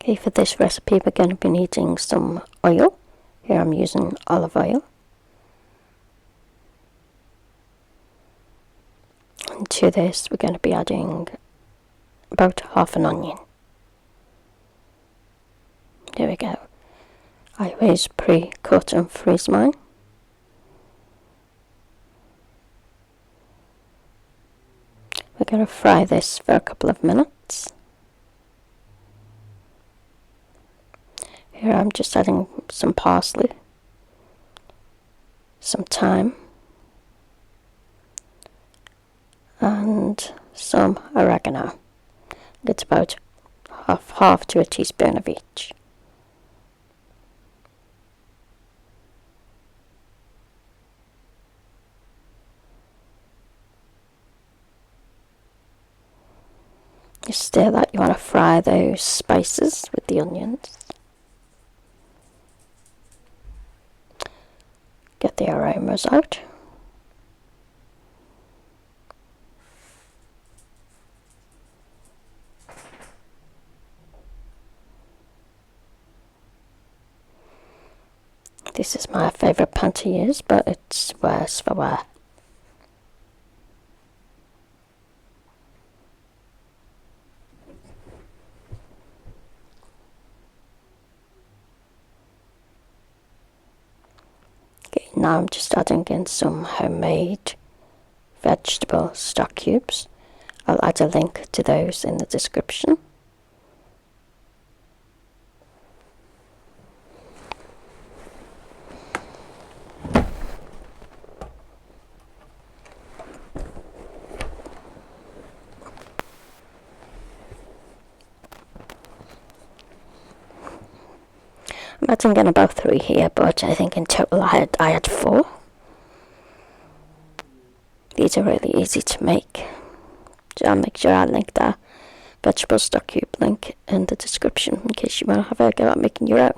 Okay, for this recipe we're going to be needing some oil. Here I'm using olive oil. And to this we're going to be adding about half an onion. There we go. I always pre-cut and freeze mine. We're going to fry this for a couple of minutes. Here I'm just adding some parsley, some thyme, and some oregano. It's about half to a teaspoon of each. You stir that, you want to fry those spices with the onions. Get the aromas out. This is my favourite pan to use, but it's worse for wear. Okay, now I'm just adding in some homemade vegetable stock cubes. I'll add a link to those in the description. I'm adding in about 3 here, but I think in total I had 4. These are really easy to make. So I'll make sure I link that vegetable stock cube link in the description in case you want to have a go at making your own.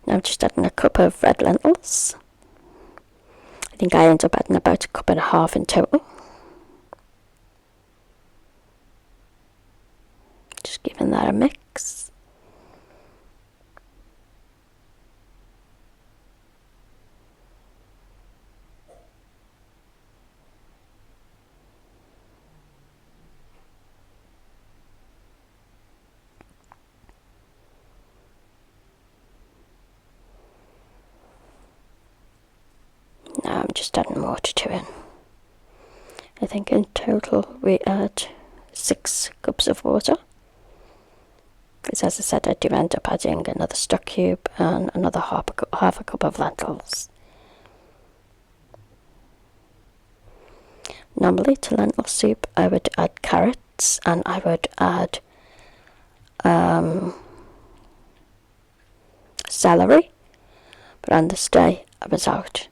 Now I'm just adding a cup of red lentils. I think I end up adding about 1.5 cups in total. Just giving that a mix. Now I'm just adding water to it. I think in total we add 6 cups of water. Because as I said, I do end up adding another stock cube and another half a cup of lentils. Normally to lentil soup I would add carrots and I would add celery, but on this day I was out.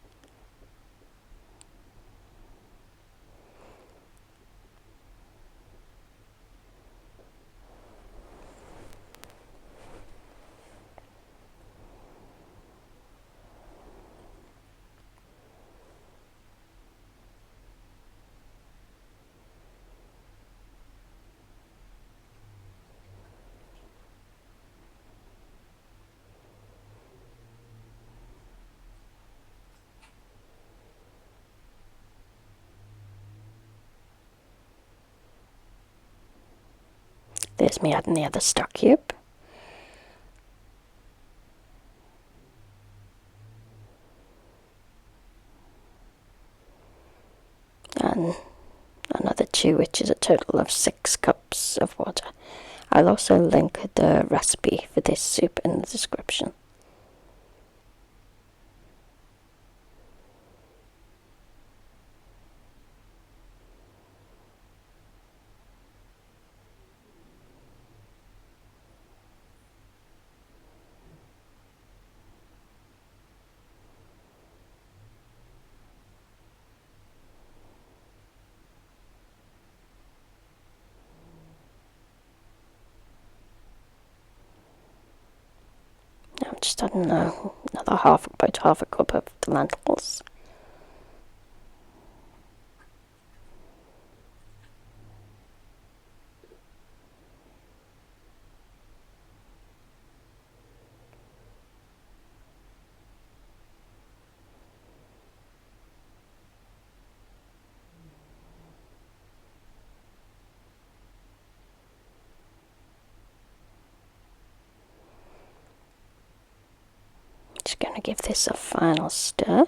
There's me adding the other stock cube. And another 2, which is a total of 6 cups of water. I'll also link the recipe for this soup in the description. I'm just adding another about half a cup of the lentils. this a final stir.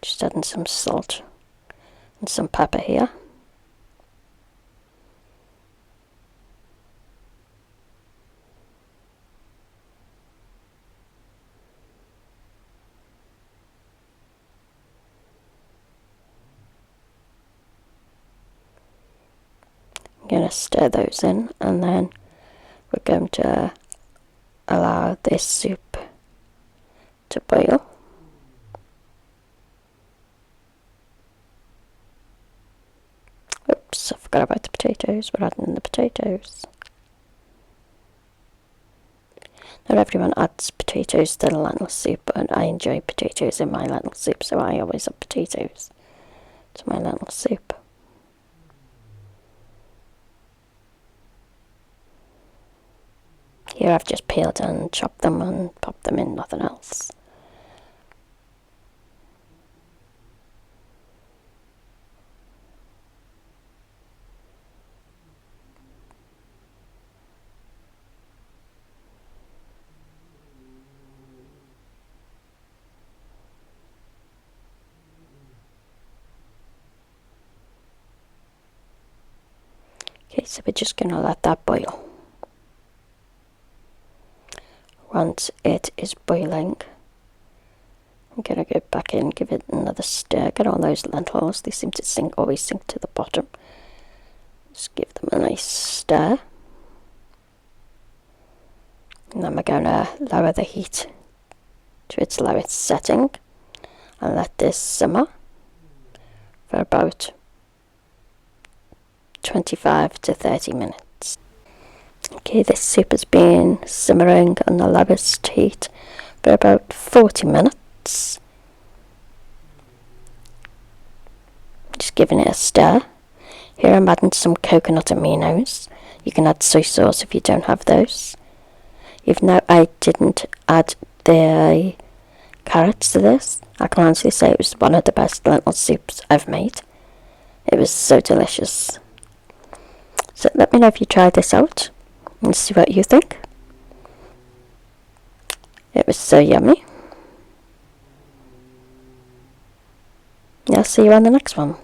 Just adding some salt and some pepper here. I'm going to stir those in, and then we're going to allow this soup to boil. Oops, I forgot about the potatoes. We're adding in the potatoes. Not everyone adds potatoes to the lentil soup, but I enjoy potatoes in my lentil soup, so I always add potatoes to my lentil soup. Here I've just peeled and chopped them and popped them in, nothing else. Okay, so we're just going to let that boil. Once it is boiling, I'm going to go back in, give it another stir, get all those lentils, they seem to always sink to the bottom. Just give them a nice stir. And then we're going to lower the heat to its lowest setting and let this simmer for about 25 to 30 minutes. Okay, this soup has been simmering on the lowest heat for about 40 minutes. Just giving it a stir. Here I'm adding some coconut aminos. You can add soy sauce if you don't have those. Even though I didn't add the carrots to this, I can honestly say it was one of the best lentil soups I've made. It was so delicious. So let me know if you tried this out and see what you think. It was so yummy. I'll see you on the next one.